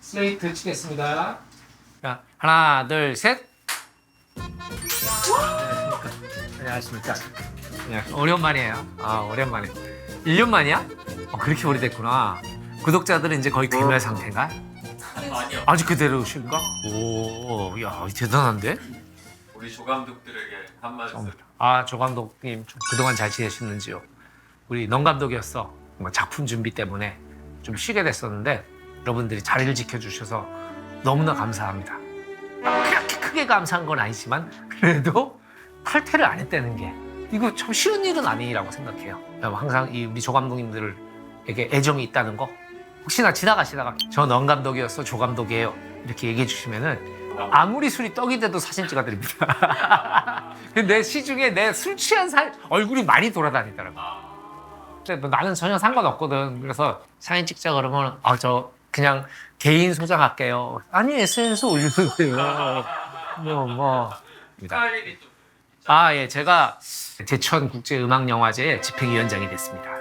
슬레이트 치겠습니다. 자, 하나, 둘, 셋. 안녕하십니까. 오랜만이에요. 오랜만에. 1년 만이야? 그렇게 오래됐구나. 구독자들은 이제 거의 귀멸 상태인가? 아니요. 아직 그대로신가? 오, 야, 대단한데? 우리 조감독들에게 한마디. 조 감독님 좀 그동안 잘 지내셨는지요? 우리 넌 감독이었어. 작품 준비 때문에 좀 쉬게 됐었는데 여러분들이 자리를 지켜주셔서 너무나 감사합니다. 그렇게 크게 감사한 건 아니지만 그래도 탈퇴를 안 했다는 게 이거 참 쉬운 일은 아니라고 생각해요. 항상 이 우리 조 감독님들에게 애정이 있다는 거 혹시나 지나가시다가 저 넌 감독이었어, 조 감독이에요 이렇게 얘기해 주시면은 아무리 술이 떡이 돼도 사진 찍어드립니다. 근데 내 시중에 내 술 취한 얼굴이 많이 돌아다니더라고. 근데 나는 전혀 상관없거든. 그래서 사진 찍자 그러면 저 그냥 개인 소장할게요. 아니 SNS 올려주세요. 예, 제가 제천 국제음악영화제 집행위원장이 됐습니다.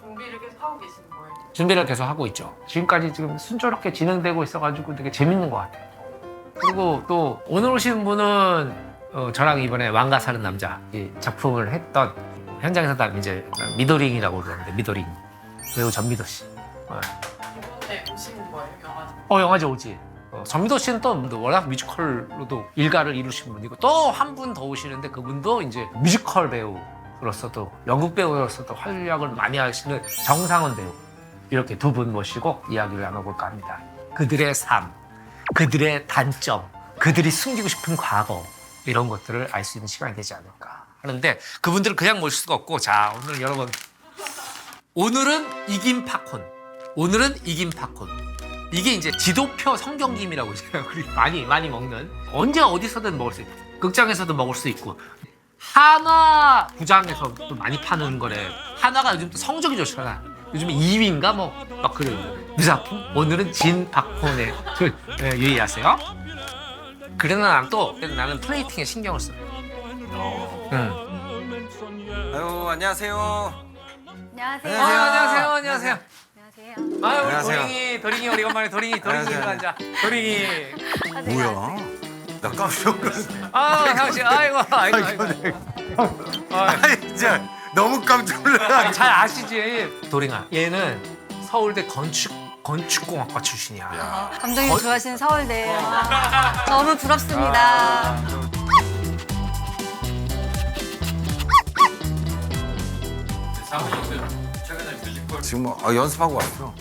준비를 계속 하고 계시는 거예요? 준비를 계속 하고 있죠. 지금까지 지금 순조롭게 진행되고 있어가지고 되게 재밌는 것 같아요. 그리고 또 오늘 오신 분은 저랑 이번에 왕가 사는 남자 이 작품을 했던 현장에서 다 이제 미도링이라고 그러는데 미도링 배우 전미도 씨. 이번에 오시는 거예요, 영화제? 영화제 오지. 전미도 씨는 또 워낙 뮤지컬로도 일가를 이루신 분이고 또 한 분 더 오시는데 그분도 이제 뮤지컬 배우로서도 연극 배우로서도 활약을 많이 하시는 정상원 배우. 이렇게 두 분 모시고 이야기를 나눠볼까 합니다. 그들의 삶, 그들의 단점, 그들이 숨기고 싶은 과거 이런 것들을 알 수 있는 시간이 되지 않을까 하는데 그분들을 그냥 모실 수가 없고 자 오늘 여러분 오늘은 이긴 팝콘 이게 이제 지도표 성경김이라고 있어요. 많이 먹는 언제 어디서든 먹을 수 있고 극장에서도 먹을 수 있고 한화 부장에서도 많이 파는 거래. 한화가 요즘 또 성적이 좋잖아. 요즘에 2위인가 막 그래요. 유사품 오늘은 진 팝콘에 유의하세요. 그러나 나는 플레이팅에 신경을 써. 아유, 안녕하세요. 안녕하세요. 안녕하세요. 안녕하세요. 우리 도링이 오래간만에 도링이 일로 앉아. 도링이. 뭐야? 나 깜짝 놀랐어. 상우 씨, 아이고. 아니, 진짜 너무 깜짝 놀랐어. 잘 아시지? 도링아, 얘는 서울대 건축공학과 출신이야. 감독님 좋아하시는 서울대. 너무 부럽습니다. 최근에 뮤지컬 지금 연습하고 왔어.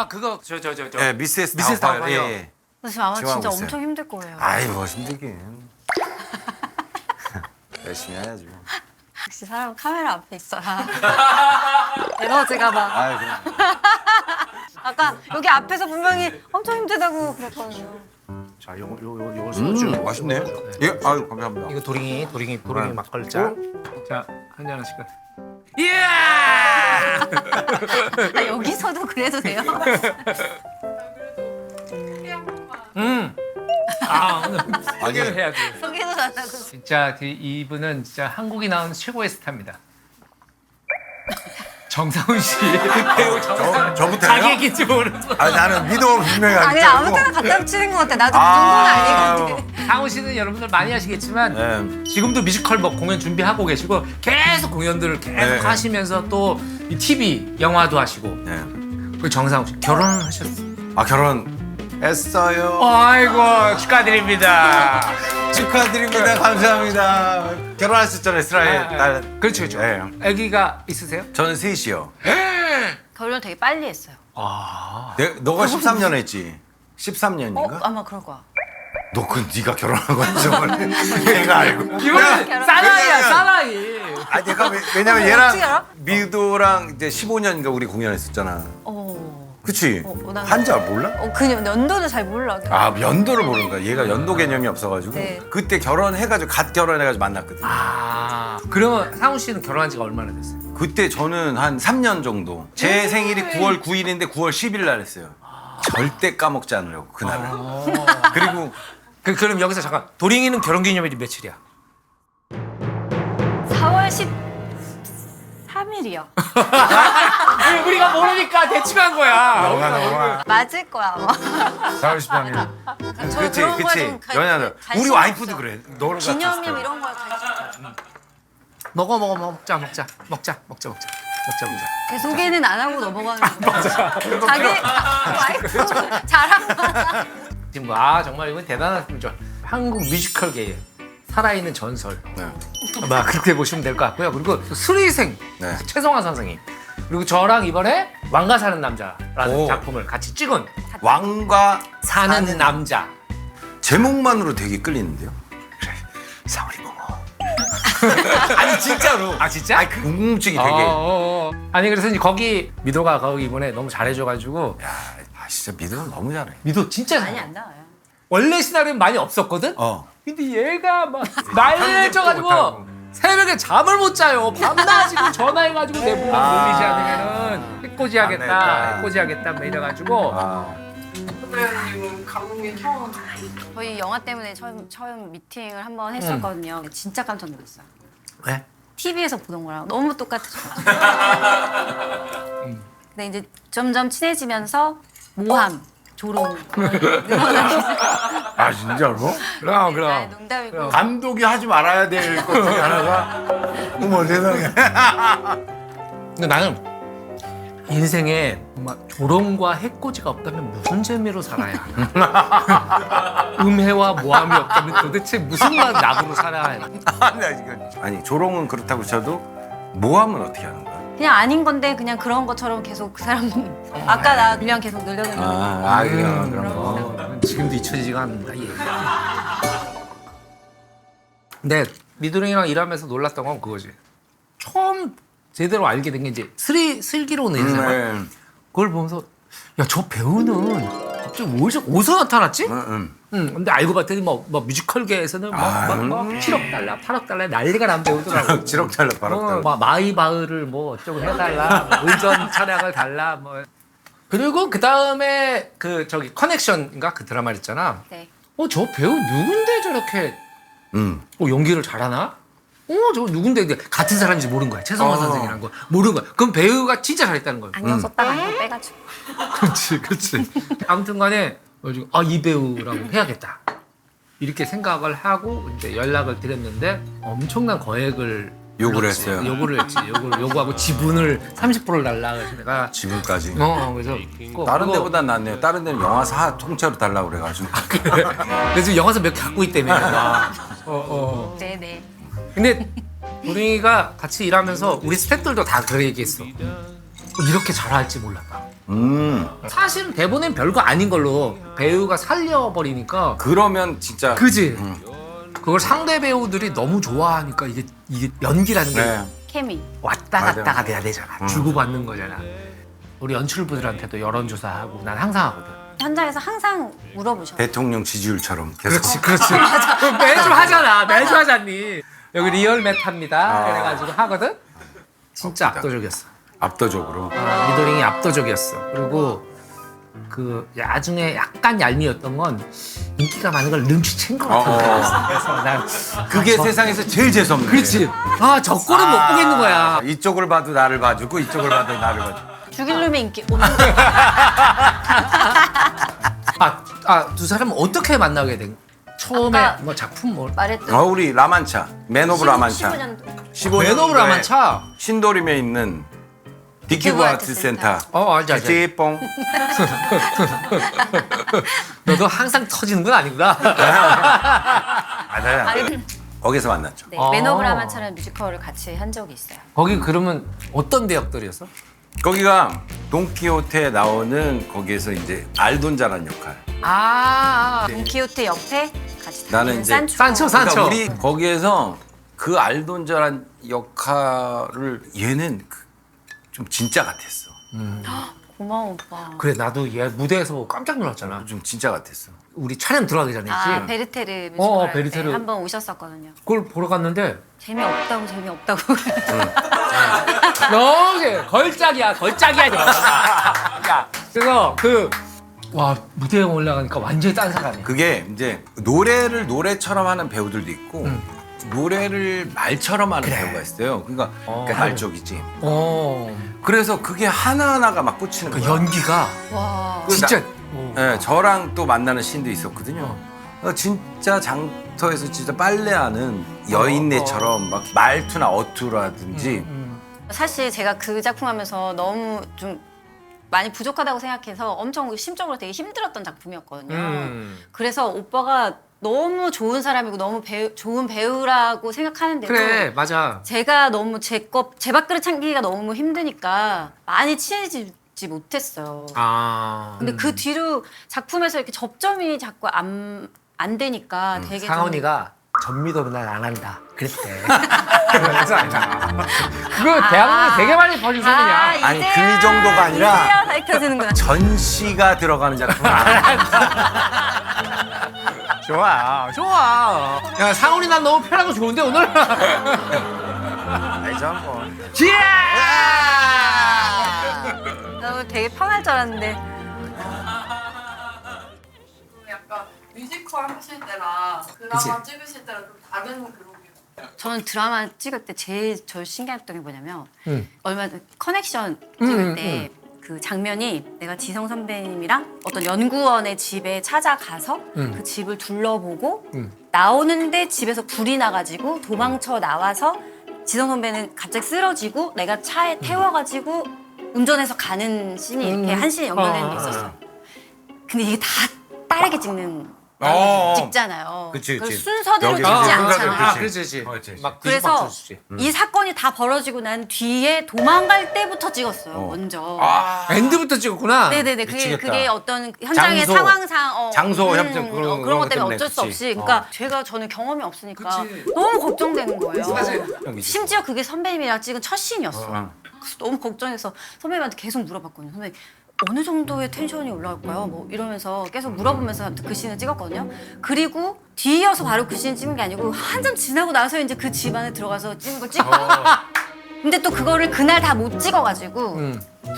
그거 저. 예, 미세스 미세스 다운파이어. 다운파이어. 예. 지금 아마 지금 진짜 하고 있어요. 엄청 힘들 거예요. 아이, 뭐 힘들긴. 열심히 해야지. 뭐. 역시 사람은 카메라 앞에 있어야 에너지가 막. 아이, 그럼. 아까 여기 앞에서 분명히 엄청 힘들다고 그랬거든요. 자, 요거 소주. 맛있네. 예, 아유, 감사합니다. 이거 도링이 네. 막걸자. 자, 한잔 하실까? 이야! 여기서도 그래도 돼요? 크게 한 번만. 오늘 소개를 해야 돼. 소개도 안 하고. 진짜 이분은 진짜 한국이 낳은 최고의 스타입니다. 정상훈 씨. 배우 정상훈. 저부터요? 자기 얘기인지 모르죠. 나는 믿어 분명히 아, 그냥 아무 때나 갖다 붙이는 것 같아. 나도 그 정도는 아니거든. 상훈 씨는 여러분들 많이 아시겠지만 네. 지금도 뮤지컬 공연 준비하고 계시고 계속 공연들을 계속 네. 하시면서 또 이 TV 영화도 하시고 네. 그리고 정상훈 씨 결혼을 하셨어요. 결혼했어요. 아이고 축하드립니다. 축하드립니다. 감사합니다. 결혼하셨잖아요, 이스라엘 딸. 그렇죠. 네. 아기가 있으세요? 저는 셋이요. 결혼 되게 빨리 했어요. 너가 13년 했지? 13년인가? 아마 그럴 거야. 너 네가 결혼한 거야, 저번에. 내가 알고. 이거는 결혼- 사나이야 사나이. 내가 왜냐면 어떻게 얘랑 알아? 미도랑 이제 15년인가 우리 공연했었잖아. 그치? 난- 한지 몰라? 그냥 연도는 잘 몰라. 연도를 모르는 거야. 얘가 연도 개념이 없어가지고. 네. 그때 갓 결혼해가지고 만났거든. 그러면 상훈 씨는 결혼한 지가 얼마나 됐어요? 그때 저는 한 3년 정도. 제 생일이 9월 9일인데 9월 10일 날 했어요. 절대 까먹지 않으려고, 그날을. 그리고 그럼 여기서 잠깐 도링이는 결혼기념일이 며칠이야? 4월 13일. 3일이야. 우리가 모르니까 대충 한 거야. 넘어가. 맞을 거야 아마. 4월 13일. 그렇지, 그런 거에 그렇지. 좀 연하다. 관심이 우리 와이프도 없어. 그래. 너를 기념일 이런 거에 관심 없어. 먹자. 제 소개는 안 하고 넘어가는 거. 자기 와이프 자랑 많아. 지금 정말 이건 대단한 분이죠. 한국 뮤지컬계의 살아있는 전설. 네. 아마 그렇게 보시면 될 것 같고요. 그리고 수리생 네. 최성화 선생님. 그리고 저랑 이번에 왕가 사는 남자라는 오. 작품을 같이 찍은 왕과 사는 남자. 제목만으로 되게 끌리는데요. 그래, 사월이 뭐. 아니 진짜로. 아 진짜? 아니 그 궁금증이 되게. 아니 그래서 이제 거기 미도가 거기 이번에 너무 잘해줘가지고 야, 진짜 미도는 너무 잘해. 미도 진짜 많이 잘해. 안 나와요. 원래 시나리오는 많이 없었거든. 근데 얘가 막 날려져가지고 못하고. 새벽에 잠을 못 자요. 밤낮 지금 전화해가지고 내 몸을 놀리지 않으면은 해코지하겠다, 해코지하겠다 막 이래가지고 선배님은 감독님 처음 저희 영화 때문에 처음 미팅을 한번 했었거든요. 진짜 깜짝 놀랐어요. 왜? TV에서 보던 거랑 너무 똑같으셔가지고. 근데 이제 점점 친해지면서 모함, 조롱 늘어나기 아 진짜로? 그럼 농담이고. 감독이 하지 말아야 될 것 중에 하나가 어머 세상에. 근데 나는 인생에 정말 조롱과 해코지가 없다면 무슨 재미로 살아야 하나? 음해와 모함이 없다면 도대체 무슨 맛 낙으로 살아야 하나? 아니 조롱은 그렇다고 쳐도 모함은 어떻게 하는 거야? 그냥 아닌 건데 그냥 그런 것처럼 계속 그 사람 아까 나 그냥 계속 늘려놓는 거. 그런 거. 지금도 잊혀지지가 않는다. 이 얘기가. 근데 미도령이랑 일하면서 놀랐던 건 그거지. 처음 제대로 알게 된 게 이제 슬기로운 의사생활. 그걸 보면서 야 저 배우는 갑자기 어디서 나타났지? 근데 알고 봤더니 뭐 뮤지컬계에서는 막 7억 달러, 8억 달러 난리가 난 배우더라고. 7억 달러, 8억 달러. 막 마이바흐를 뭐 어쩌고 해달라, 뭐 의전 차량을 달라, 뭐. 그리고 그 다음에 그 저기 커넥션인가 그 드라마 있잖아. 네. 저 배우 누군데 저렇게 연기를 잘하나? 저 누군데 근데 같은 사람인지 모르는 거야. 최성화 선생이라는 거 모르는 거야. 그럼 배우가 진짜 잘했다는 거야. 안경 썼다가 안경 빼가지고. 그렇지. 아무튼간에 이 배우라고 해야겠다. 이렇게 생각을 하고 이제 연락을 드렸는데 엄청난 거액을 요구를 불렀지. 했어요. 요구를 했지. 요구하고 지분을 30%를 달라. 그래서 내가 지금까지. 그래서 다른 그거- 데보다 낫네요. 다른 데는 영화사 통째로 달라고 그래가지고. 그래서 영화사 몇 개 갖고 있다며. 네네. 근데 도령이가 같이 일하면서 우리 스태프들도 다 그래 얘기했어. 이렇게 잘할지 몰랐다. 사실은 대본엔 별거 아닌 걸로 배우가 살려버리니까. 그러면 진짜. 그지? 그걸 상대 배우들이 너무 좋아하니까 이게 연기라는 게 네. 케미. 왔다 맞아. 갔다가 돼야 되잖아. 주고받는 거잖아. 우리 연출부들한테도 여론조사하고 난 항상 하거든. 현장에서 항상 물어보셔. 대통령 지지율처럼 계속. 그렇지. 매주 하잖아. 매주 하잖니. 여기 리얼 메타입니다. 그래가지고 하거든. 진짜 압도적이었어. 압도적으로. 미도링이 압도적이었어. 그리고 그 나중에 약간 얄미웠던 건 인기가 많은 걸 눈치챈 것 같아. 그래서 난 그게 세상에서 제일 재수없는. 그렇지. 저 꼴은 못 보겠는 거야. 이쪽을 봐도 나를 봐주고 이쪽을 봐도 나를 봐주고. 죽일 놈의 인기 없는 두 사람은 어떻게 만나게 된? 처음에 아까 뭐 작품 뭐 말했던 우리 라만차. 맨 오브 라만차. 15년도. 15년 맨오브 라만차. 신도림에 있는 디큐브 아트 센터. 알지. 찌뽕. 너도 항상 터지는 건 아니구나. 맞아요. 거기서 만났죠. 네, 아. 맨 오브 라만차라는 뮤지컬을 같이 한 적이 있어요. 거기 그러면 어떤 대역들이었어? 거기가 돈키호테에 나오는 거기에서 이제 알돈자라는 역할. 돈키호테 옆에 같이 나는 다니는 이제 산초. 산초. 그러니까 우리 거기에서 그 알돈자란 역할을 얘는 좀 진짜 같았어. 고마워 오빠. 그래 나도 얘 무대에서 보고 깜짝 놀랐잖아. 좀 진짜 같았어. 우리 촬영 들어가기 전에 있지. 베르테르 뮤지컬 베르테르. 한번 오셨었거든요. 그걸 보러 갔는데 재미없다고. 너무 걸작이야 이거. 야, 그래서 무대에 올라가니까 완전히 딴 사람이야. 그게 이제 노래를 노래처럼 하는 배우들도 있고 노래를 말처럼 하는 그래. 배우가 있어요. 그러니까 말 쪽이지. 어. 그래서 그게 하나하나가 막 꽂히는 그 거야. 연기가 와. 그 진짜. 네, 저랑 또 만나는 씬도 있었거든요. 진짜 장터에서 진짜 빨래하는 여인네처럼 막 말투나 어투라든지 사실 제가 그 작품 하면서 너무 좀 많이 부족하다고 생각해서 엄청 심적으로 되게 힘들었던 작품이었거든요. 그래서 오빠가 너무 좋은 사람이고 너무 좋은 배우라고 생각하는데도 그래 맞아. 제가 너무 제 밥그릇 참기가 너무 힘드니까 많이 친해지지 못했어요. 아. 근데 그 뒤로 작품에서 이렇게 접점이 자꾸 안 되니까 되게 좀 상원이가 전미도로 난 안 한다. 그랬대. 그래서 알잖아. 그거 대한민국에 되게 많이 퍼진 소리냐. 아니, 이제야, 그 정도가 아니라 이제야 밝혀지는구나. 전시가 들어가는 작품. 좋아, 좋아. 야 상훈이 난 너무 편하고 좋은데 오늘. 알죠 한번. 나 되게 편할 줄 알았는데. 약간 뮤지컬 하실 때랑 드라마 찍으실 때랑 좀 다른 그룹이에요. 저는 드라마 찍을 때 제일 저 신기했던 게 뭐냐면 얼마 전에 커넥션 음, 찍을 때 그 장면이 내가 지성 선배님이랑 어떤 연구원의 집에 찾아가서 그 집을 둘러보고 나오는데 집에서 불이 나가지고 도망쳐 나와서 지성 선배는 갑자기 쓰러지고 내가 차에 태워가지고 운전해서 가는 씬이 이렇게 한 씬이 연결되는 게 있었어요. 근데 이게 다 빠르게 찍잖아요. 그치, 그걸 그치. 순서대로 여기 찍지 순서대로 않잖아. 아, 그렇지. 그렇지. 막 그래서 뒤집박수 이 사건이 다 벌어지고 난 뒤에 도망갈 때부터 찍었어요. 먼저. 엔드부터 찍었구나. 네네네. 미치겠다. 그게 어떤 현장의 장소, 상황상 장소 협정 그런 그런 것 때문에 때문에 어쩔 수 그치. 없이. 그러니까 저는 경험이 없으니까 그치. 너무 걱정되는 거예요. 사실 심지어 그게 선배님이랑 찍은 첫 씬이었어. 어. 그래서 너무 걱정해서 선배님한테 계속 물어봤거든요. 선배님 어느 정도의 텐션이 올라올까요? 뭐 이러면서 계속 물어보면서 아무튼 그 씬을 찍었거든요. 그리고 뒤이어서 바로 그 씬 찍은 게 아니고 한참 지나고 나서 이제 그 집 안에 들어가서 찍은 걸 찍고 근데 또 그거를 그날 다 못 찍어가지고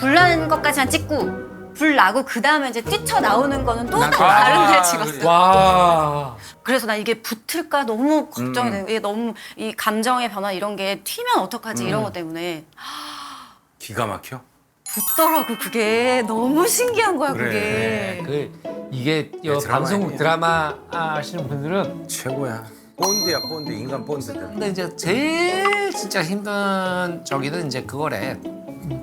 불 나는 것까지만 찍고 불 나고 그 다음에 이제 뛰쳐나오는 거는 또 다른 데를 찍었어요. 와. 그래서 나 이게 붙을까 너무 걱정이 돼요. 이게 너무 이 감정의 변화 이런 게 튀면 어떡하지 이런 것 때문에 기가 막혀. 붙더라고. 그게 너무 신기한 거야. 그래. 그게 이게 드라마 방송국 아니야. 드라마 하시는 분들은 최고야. 본드야 본드 인간 본드들. 근데 이제 제일 진짜 힘든 저기는 이제 그거래.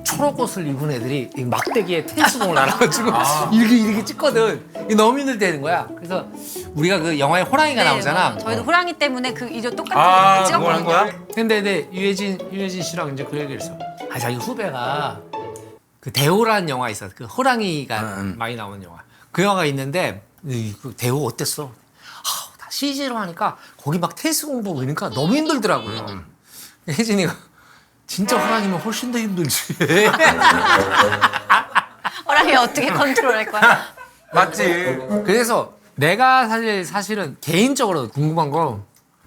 초록 옷을 입은 애들이 이 막대기에 테니스공을 날아가지고 이렇게 찍거든. 이게 너무 힘들다는 거야. 그래서 우리가 그 영화에 호랑이가 나오잖아. 저희도 호랑이 때문에 그 이제 똑같은 아, 거 그걸 한 찍었거든요. 거야? 근데 유해진 씨랑 이제 그 얘기를 했어. 아 자기 후배가 그 대호라는 영화 있어. 그 호랑이가 많이 나오는 영화. 그 영화가 있는데 그 대호 어땠어? 다 CG로 하니까 거기 막 테니스 공부 그러니까 너무 힘들더라고요. 혜진이가 진짜 호랑이면 훨씬 더 힘들지. 호랑이 어떻게 컨트롤할 거야? 맞지. 그래서 내가 사실은 개인적으로 궁금한 건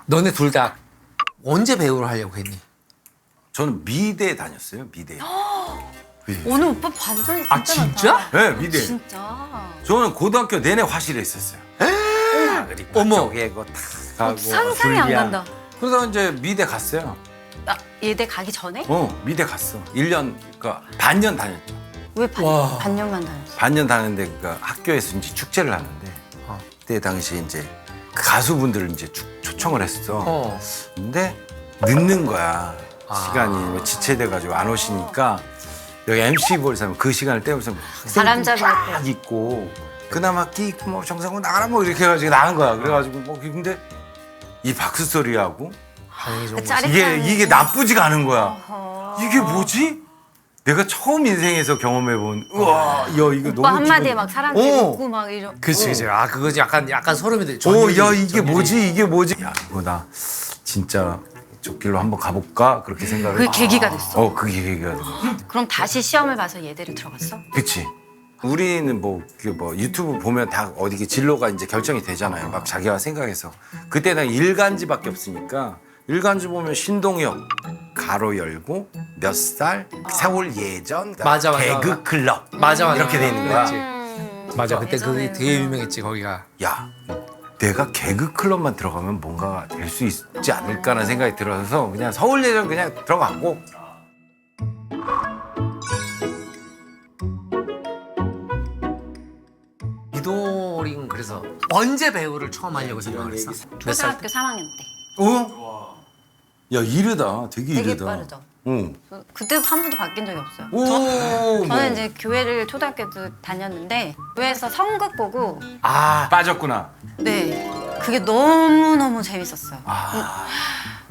너네 둘 다 언제 배우를 하려고 했니? 저는 미대 다녔어요. 미대. 오늘 오빠 반전이 진짜 아, 진짜? 많다. 네, 미대. 진짜. 저는 고등학교 내내 화실에 있었어요. 그리고 어머. 쪼개고 다 가고 상상이 안 불리한. 간다. 그러다 이제 미대 갔어요. 나 예대 가기 전에? 미대 갔어. 1년, 그러니까 반년 다녔죠. 왜 와. 반년만 다녔어? 반년 다녔는데 그러니까 학교에서 이제 축제를 하는데 그때 당시 이제 그 가수분들을 이제 초청을 했어. 근데 늦는 거야. 시간이 뭐 지체돼가지고 안 오시니까 여기 MC 볼 사람 그 시간을 때우면서 사람 잡을 딱 있고 그나마 끼 있고 뭐 정상으로 나가라 뭐 이렇게 해가지고 나간 거야. 그래가지고 뭐 근데 이 박수 소리하고 그 짜릿한 이게 나쁘지가 않은 거야. 어허. 이게 뭐지? 내가 처음 인생에서 경험해본 우와, 야 이거 오빠 너무 한마디에 기분- 막 사람들이 어. 웃고 막 이런. 그치. 아 그거 약간 소름이 돼. 야 이게 뭐지? 이게 뭐지? 야 이거 나 진짜 저 길로 한번 가볼까? 그렇게 생각을. 그게 계기가 됐어. 그게 계기가 돼. 그럼 다시 시험을 봐서 예대를 들어갔어? 그치. 우리는 뭐 유튜브 보면 다 어디 진로가 이제 결정이 되잖아요. 막 자기가 생각해서. 그때 난 일간지밖에 없으니까 일간지 보면 신동엽 가로 열고 몇 살 세월 예전 맞아. 개그 클럽 맞아. 이렇게 돼 있는 거야. 맞아. 그때 그게 예전에는- 되게 유명했지 거기가. 야 내가 개그 클럽만 들어가면 뭔가 될 수 있지 않을까라는 생각이 들어서 그냥 서울예전 그냥 들어갔고. 이도링 그래서 언제 배우를 처음 하려고 생각을 했어? 몇 살 때? 초등학교 3학년 때. 어? 야 이르다. 되게 되게 이르다. 빠르죠. 응. 그때부터 한 번도 바뀐 적이 없어요. 오. 저는 이제 교회를 초등학교 때 다녔는데 교회에서 성극 보고 아 빠졌구나. 네 그게 너무너무 재밌었어요. 아.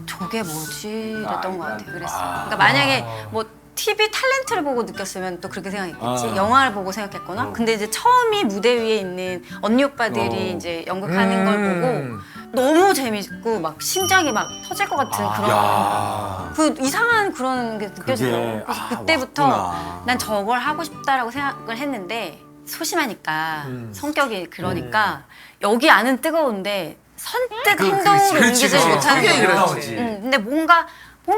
저게 뭐지? 이랬던 것 같아요. 그랬어요. 그러니까 만약에 뭐 TV 탤런트를 보고 느꼈으면 또 그렇게 생각했겠지. 아. 영화를 보고 생각했거나. 근데 이제 처음이 무대 위에 있는 언니 오빠들이 이제 연극하는 걸 보고 너무 재밌고 막 심장이 막 터질 것 같은 그런 야. 그 이상한 그런 게 느껴지더라고요. 그게, 그래서 아, 그때부터 왔구나. 난 저걸 하고 싶다라고 생각을 했는데 소심하니까 성격이 그러니까 여기 안은 뜨거운데 선뜻 행동으로 그렇지, 옮기지 그렇지. 못하는 그게 거예요. 그렇지. 근데 뭔가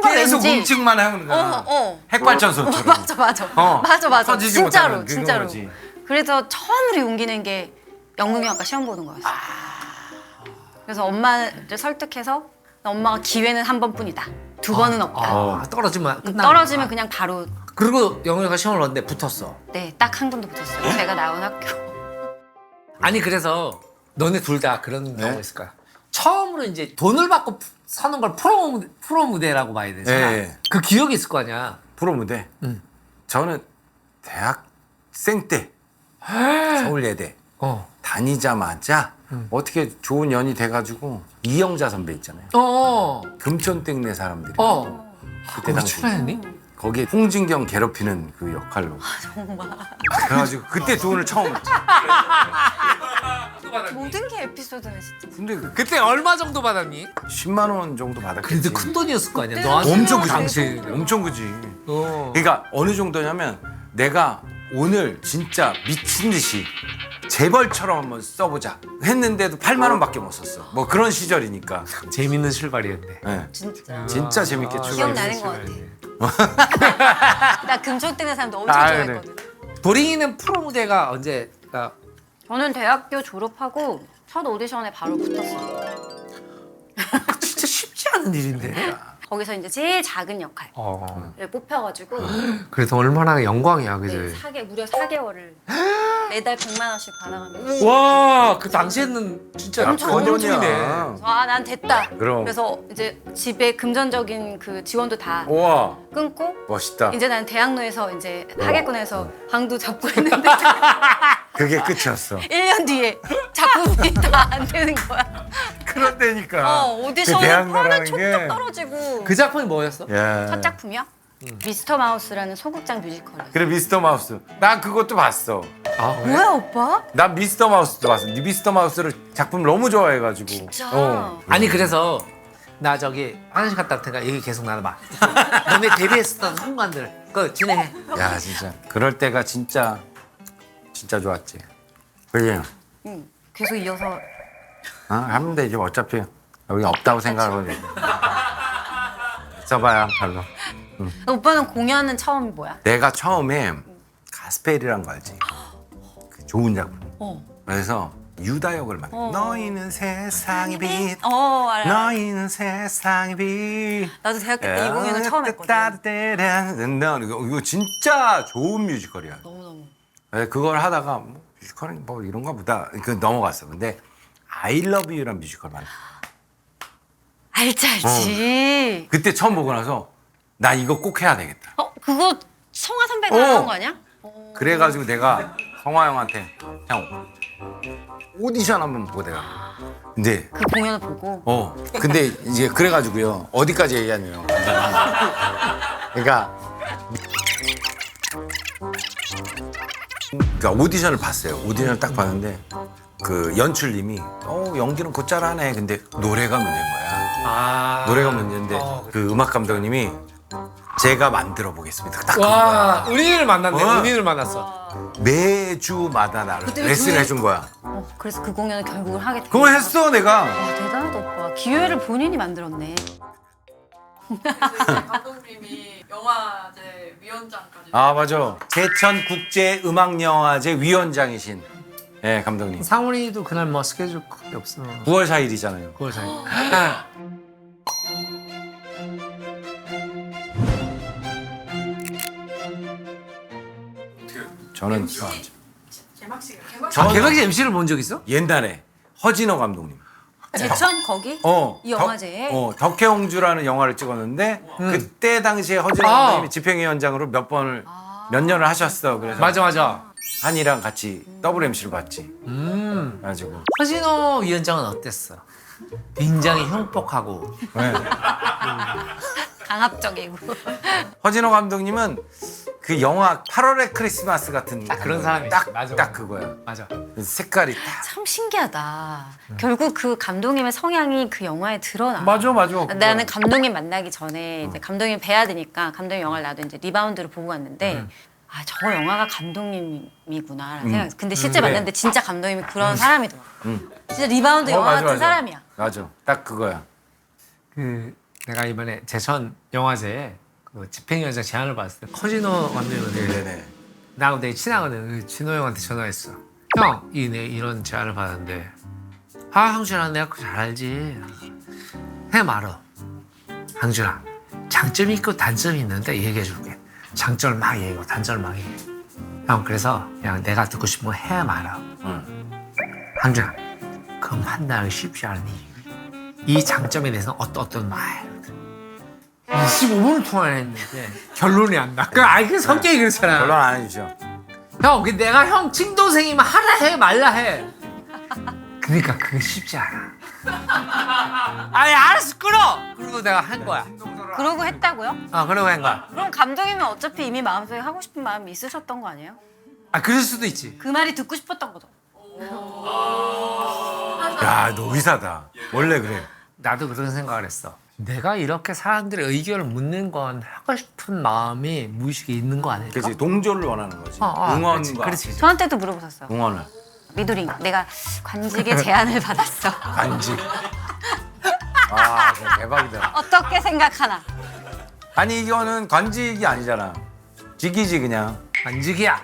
계속 왠지 움직만 하는 거야. 어. 핵발전소처럼. 맞아. 어. 맞아. 터지지 진짜로, 못하는 진짜로. 그거지. 그래서 처음으로 용기 낸 게 연극영화과 시험 보는 거였어. 그래서 엄마를 설득해서 엄마가 기회는 한 번뿐이다. 두 번은 없다. 아, 떨어지면 끝나. 떨어지면 그냥 바로 그리고 영어가 시험을 봤는데 붙었어. 네, 딱 한 번도 붙었어요. 제가 나온 학교. 아니 그래서 너네 둘 다 그런 네? 경우가 있을 거야. 처음으로 이제 돈을 받고 서는 걸 프로 무대라고 봐야 되잖아. 네. 그 기억이 있을 거 아니야. 프로 무대. 저는 대학생 때 서울예대 다니자마자 어떻게 좋은 연이 돼가지고 이영자 선배 있잖아요. 금천땡네 사람들이 그때 거기 당시 출연했니? 거기에 홍진경 괴롭히는 그 역할로. 정말. 그래가지고 그때 돈을 처음 했지. 모든 게 에피소드네 진짜. 근데 그때 얼마 정도 받았니? 10만 원 정도 받았겠지. 그래도 큰 돈이었을 거 아니야. 그때 너한테 엄청 크지. 당시. 엄청 크지. 어. 그러니까 어느 정도냐면 내가 오늘 진짜 미친 듯이 재벌처럼 한번 써보자 했는데도 8만 원밖에 못 썼어. 뭐 그런 시절이니까. 재밌는 출발이었네. 네. 진짜. 진짜 재밌게 기억나는 출발했어요. 것 같아. 나 금천땡네 사람도 엄청 아, 좋아했거든. 도링이는 프로 무대가 언제가? 저는 대학교 졸업하고 첫 오디션에 바로 붙었어요. 진짜 쉽지 않은 일인데. 거기서 이제 제일 작은 역할을 뽑혀가지고 그래서 얼마나 영광이야, 그지? 네, 무려 4개월을 매달 100만 원씩 받아가면서 와, 그 당시에는 진짜 엄청 건전이네. 난 됐다. 그럼. 그래서 이제 집에 금전적인 그 지원도 다 우와 끊고 멋있다. 이제 난 대학로에서 이제 하객권에서 방도 잡고 있는데 그게 끝이었어. 1년 뒤에 작품이 다 안 되는 거야. 그런데니까. 오디션 그 대학로라는 하면 게. 촉촉 떨어지고. 그 작품이 뭐였어? 야. 첫 작품이요? 미스터 마우스라는 소극장 뮤지컬이에요. 그래 미스터 마우스. 난 그것도 봤어. 아, 왜? 뭐야 오빠? 난 미스터 마우스도 봤어. 미스터 마우스를 작품 너무 좋아해가지고. 진짜? 아니 그래서 나 저기 화장실 갔다 올 테니까 얘기 계속 나눠봐. 너네 데뷔했었던 순간들 그거 진행해. 야 진짜 그럴 때가 진짜 좋았지. 그지? 응. 계속 이어서 하면 되지 어차피 여기 없다고 생각하고 써봐야 별로. 오빠는 공연은 처음이 뭐야? 내가 처음에 가스펠이란 거 알지? 그 좋은 작품. 그래서 유다 역을 맡아. 너희는 세상의 빛. 알아. 너희는 세상의 빛. 나도 대학교 때 이 공연을 처음 했거든. 이거 진짜 좋은 뮤지컬이야. 너무너무. 그걸 하다가 뭐 뮤지컬은 뭐 이런가 보다. 그 넘어갔어. 근데 I Love You란 뮤지컬 많아. 알지. 그때 처음 보고 나서 나 이거 꼭 해야 되겠다. 그거 성화 선배가 한 거 아니야? 그래가지고 내가 성화 형한테 형 오디션 한번 보고 내가. 근데 그 공연을 보고. 근데 이제 그래가지고요 어디까지 얘기하냐면 그러니까 오디션을 봤어요. 오디션을 딱 봤는데 그 연출님이 연기는 곧잘하네. 근데 노래가 문제인 거야. 노래가 문제인데 그 음악 감독님이 제가 만들어 보겠습니다. 딱 와, 은인을 만났네. 어. 은인을 만났어. 매주마다 나를 레슨을 해준 거야. 그래서 그 공연을 결국은 하게 돼. 그걸 했어 내가. 와, 대단하다 오빠. 기회를 본인이 만들었네. 그래서 감독님이 영화제 위원장까지. 아 맞아. 제천 국제 음악 영화제 위원장이신 예, 감독님. 상훈이도 그날 뭐 스케줄 크게 없어. 9월 4일이잖아요. 9월 4일. 저는 개막식 개막식 MC를 본 적 있어? 옛날에 허진호 감독님. 제천 거기? 이 영화제에? 덕혜옹주라는 영화를 찍었는데 그때 당시에 허진호 감독님이 집행위원장으로 몇 년을 하셨어. 그래서 맞아. 한이랑 같이 더블 MC를 봤지. 가지고 허진호 위원장은 어땠어? 굉장히 형폭하고. 네. 강압적이고. 허진호 감독님은 그 영화 8월의 크리스마스 같은 딱 그런 사람이지. 맞아. 딱 그거야. 맞아. 색깔이 딱. 참 신기하다. 결국 그 감독님의 성향이 그 영화에 드러나. 맞아. 나는 감독님 만나기 전에 이제 감독님 뵈야 되니까 감독님 영화를 나도 이제 리바운드를 보고 왔는데 아, 저 영화가 감독님이구나라는 생각. 근데 실제 그래. 만났는데 진짜 감독님이 그런 사람이더라고. 진짜 리바운드 영화 맞아, 같은 맞아. 사람이야. 맞아. 딱 그거야. 그 내가 이번에 제천 영화제에 그 집행위원장 제안을 받았을 때 허진호 감독님한테 네네. 나하고 되게 친하거든. 그 진호 형한테 전화했어. 형, 이런 제안을 받았는데 황준아 내가 그거 잘 알지. 해 말어. 황준아 장점이 있고 단점이 있는데 얘기해 줄게. 장점을 막 얘기하고 단점을 막 얘기해. 형 그래서 그냥 내가 듣고 싶은 거 해 말아. 황준아 그럼 판단하기 쉽지 않니? 이 장점에 대해서 어떤 말 25분을 통화를 했는데 결론이 안 나. 그 성격이 그렇잖아. 결론 안 해주죠. 형, 내가 형 친동생이면 하라 해 말라 해. 그러니까 그게 쉽지 않아. 아니 알았어 끊어. 그리고 내가 한 거야. 그러고 했다고요? 그러고 한 거야. 그럼 감독님은 어차피 이미 마음속에 하고 싶은 마음이 있으셨던 거 아니에요? 그럴 수도 있지. 그 말이 듣고 싶었던 거죠. 야, 너 의사다. 원래 그래. 나도 그런 생각을 했어. 내가 이렇게 사람들의 의견을 묻는 건 하고 싶은 마음이 무의식에 있는 거 아닐까? 그렇지. 동조를 원하는 거지. 그렇지, 응원과 그렇지. 저한테도 물어보셨어요. 응원을. 미도링, 내가 관직의 제안을 받았어. 간직. 아, 진짜 대박이다. 어떻게 생각하나? 아니 이거는 관직이 아니잖아. 직이지 그냥. 관직이야.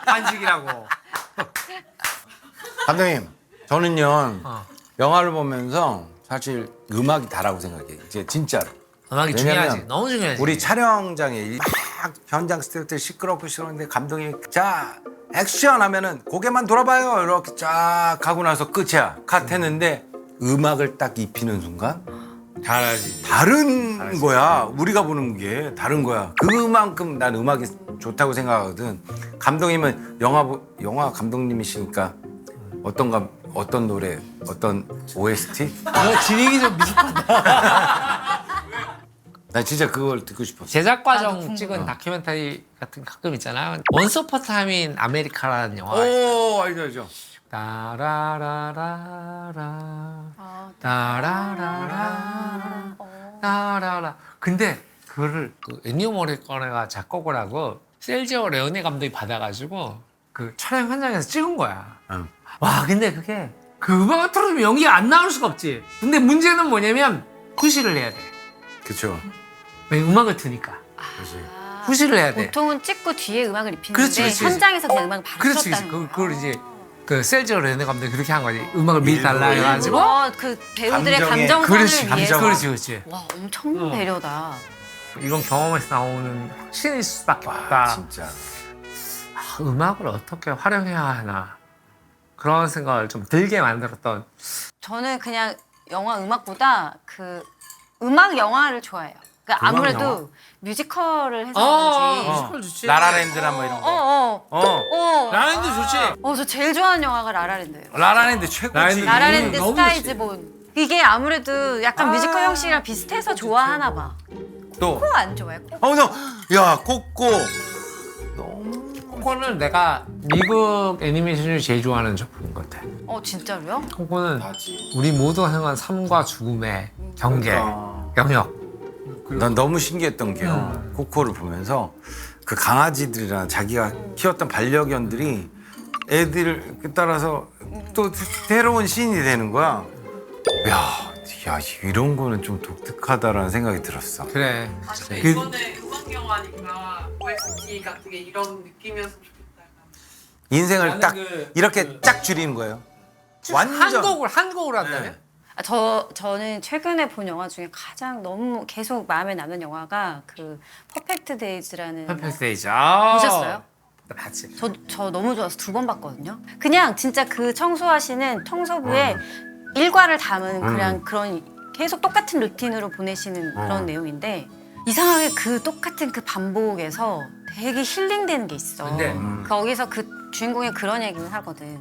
관직이라고. 감독님, 저는요 영화를 보면서 사실 음악이 다라고 생각해. 이제 진짜로. 음악이 왜냐면 중요하지. 너무 중요하지. 우리 촬영장에 막 현장 스태프들 시끄럽고 싫었는데 감독님이 자 액션 하면은 고개만 돌아봐요 이렇게 쫙 하고 나서 끝이야. 컷 했는데 음악을 딱 입히는 순간 잘하지. 다른 거야. 우리가 보는 게 다른 거야. 그만큼 난 음악이 좋다고 생각하거든. 감독님은 영화 감독님이시니까 어떤 노래, 어떤 OST? 너 진행이 좀 미흡하다. 나 진짜 그걸 듣고 싶었어. 제작 나도 과정 궁금해. 찍은 다큐멘터리 같은 가끔 있잖아. 원스 어퍼 타임인 아메리카라는 영화. 오, 알죠. 따라라라라 따라라라 따라라. 근데 그거를 그 엔니오 모리코네가 작곡을 하고 셀지오 레오네 감독이 받아가지고 그 촬영 현장에서 찍은 거야. 응. 와 근데 그게 그 음악을 틀어주면 연기가 안 나올 수가 없지. 근데 문제는 뭐냐면 후시를 해야 돼. 그쵸. 왜 음악을 트니까 후시를 해야 돼. 보통은 찍고 뒤에 음악을 입히는데 그렇지. 현장에서 그냥 음악을 바로 그렇지, 틀었다는 그렇지. 거예요. 그걸 이제 그 셀지오 레오네 감독이 그렇게 한 거지. 음악을 미리 달라 해가지고. 그 배우들의 감정에- 감정선을 그렇지, 위해서. 그렇지. 와, 엄청 배려다. 이건 경험에서 나오는 확신일 수밖에 와, 없다. 진짜. 음악을 어떻게 활용해야 하나 그런 생각을 좀 들게 만들었던. 저는 그냥 영화 음악보다 그 음악 영화를 좋아해요. 그러니까 음악 아무래도 영화? 뮤지컬을 해서 그런지. 뮤지컬 좋지. 라라랜드나 뭐 이런 거. 라라랜드 좋지. 저 제일 좋아하는 영화가 라라랜드예요. 라라랜드 최고지. 라라랜드. 라라랜드 너무 스타이즈본. 이게 아무래도 약간 뮤지컬 형식이랑 비슷해서 좋아하나 봐. 또. 코 안 좋아해? 코? 야, 코코. 코코는 내가 미국 애니메이션 중에 제일 좋아하는 작품인 것 같아. 진짜로요? 코코는 우리 모두가 생각하는 삶과 죽음의 경계, 영역. 난 너무 신기했던 게요. 코코를 보면서 그 강아지들이랑 자기가 키웠던 반려견들이 애들을 따라서 또 새로운 신이 되는 거야. 야, 이런 거는 좀 독특하다라는 생각이 들었어. 그래. 근데 그- 이번에 음악 영화니까 OST 같은 게 이런 느낌이었으면 좋겠다. 인생을 나는 딱 그- 이렇게 쫙 줄이는 거예요. 완전 한국을 한다면? 저는 최근에 본 영화 중에 가장 너무 계속 마음에 남는 영화가 그 퍼펙트 데이즈라는 퍼펙트 데이즈. 아. 보셨어요? 나 봤지. 저 너무 좋아서 2번 봤거든요. 그냥 진짜 그 청소하시는 청소부의 일과를 담은 그냥 그런 계속 똑같은 루틴으로 보내시는 그런 내용인데 이상하게 그 똑같은 그 반복에서 되게 힐링되는 게 있어. 근데 거기서 그 주인공이 그런 얘기를 하거든.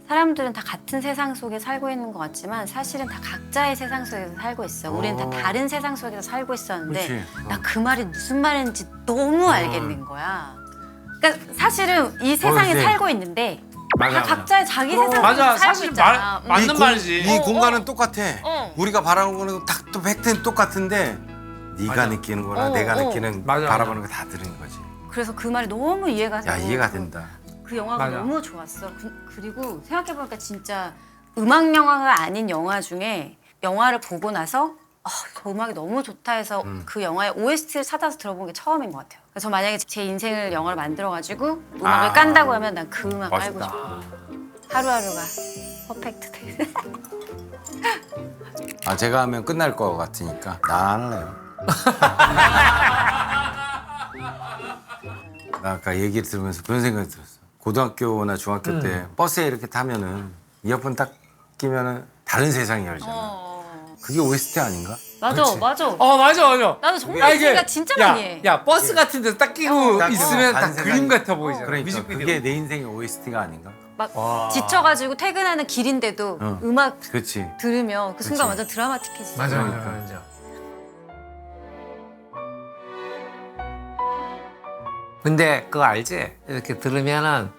사람들은 다 같은 세상 속에 살고 있는 것 같지만 사실은 다 각자의 세상 속에서 살고 있어. 우리는 다 다른 세상 속에서 살고 있었는데 그치. 나 그 말이 무슨 말인지 너무 알겠는 거야. 그러니까 사실은 이 세상에 네. 살고 있는데 맞아, 다 맞아. 각자의 자기 세상 맞아. 속에서 살고 사실 있잖아. 맞는 말이지. 이 공간은 똑같아. 어. 우리가 바라보는 거는 딱 팩트는 똑같은데 네가 맞아. 느끼는 거나 어, 내가 어. 느끼는 맞아, 바라보는 거 다 들은 거지. 그래서 그 말이 너무 이해가 야 되고 이해가 된다. 그 영화가 맞아. 너무 좋았어. 그리고 생각해보니까 진짜 음악 영화가 아닌 영화 중에 영화를 보고 나서 저 음악이 너무 좋다 해서 그 영화의 OST를 찾아서 들어본 게 처음인 것 같아요. 그래서 저 만약에 제 인생을 영화로 만들어가지고 음악을 아. 깐다고 하면 난 그 음악 깔고 멋있다. 싶어. 하루하루가 퍼펙트 데이. 아 제가 하면 끝날 것 같으니까 나 안 할래요. 나 아까 얘기를 들으면서 그런 생각이 들었어. 고등학교나 중학교 때 버스에 이렇게 타면은 이어폰 딱 끼면은 다른 세상이 열잖아. 그게 OST 아닌가? 맞아, 맞아. 맞아. 나도 정말 아, 이게- 생각 진짜 많이 해. 야 버스 같은 데서 딱 끼고 딱 있으면 다른 딱 그림 세상이- 같아 보이잖아. 그러니까 뮤직비디오. 그게 내 인생의 OST가 아닌가? 막 지쳐가지고 퇴근하는 길인데도 어. 음악 그렇지. 들으면 그 순간 그치. 완전 드라마틱해지잖아. 맞아, 그러니까. 맞아. 근데 그거 알지? 이렇게 들으면은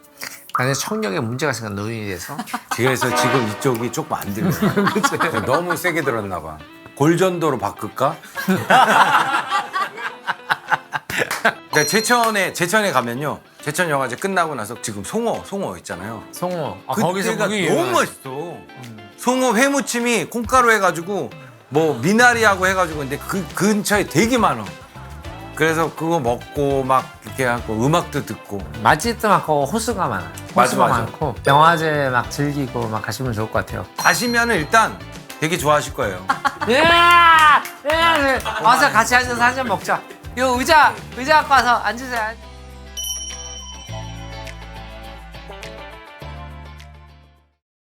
나중에 청력에 문제가 생겨 노인이 돼서. 그래서 지금 이쪽이 조금 안 들려. 너무 세게 들었나 봐. 골전도로 바꿀까? 그러니까 제천에 가면요. 제천 영화제 끝나고 나서 지금 송어 있잖아요. 송어. 그때가 너무 맛있어. 송어 회무침이 콩가루 해가지고 뭐 미나리하고 해가지고 근데 그 근처에 되게 많아. 그래서 그거 먹고 막 이렇게 하고 음악도 듣고. 맛집도 많고 호수가 많아. 맞아, 호수가 맞아. 많고 영화제 막 즐기고 막 가시면 좋을 것 같아요. 가시면은 일단 되게 좋아하실 거예요. 야! 와서 같이 앉아서 한 잔 먹자. 요 의자 갖고 와서 앉으세요.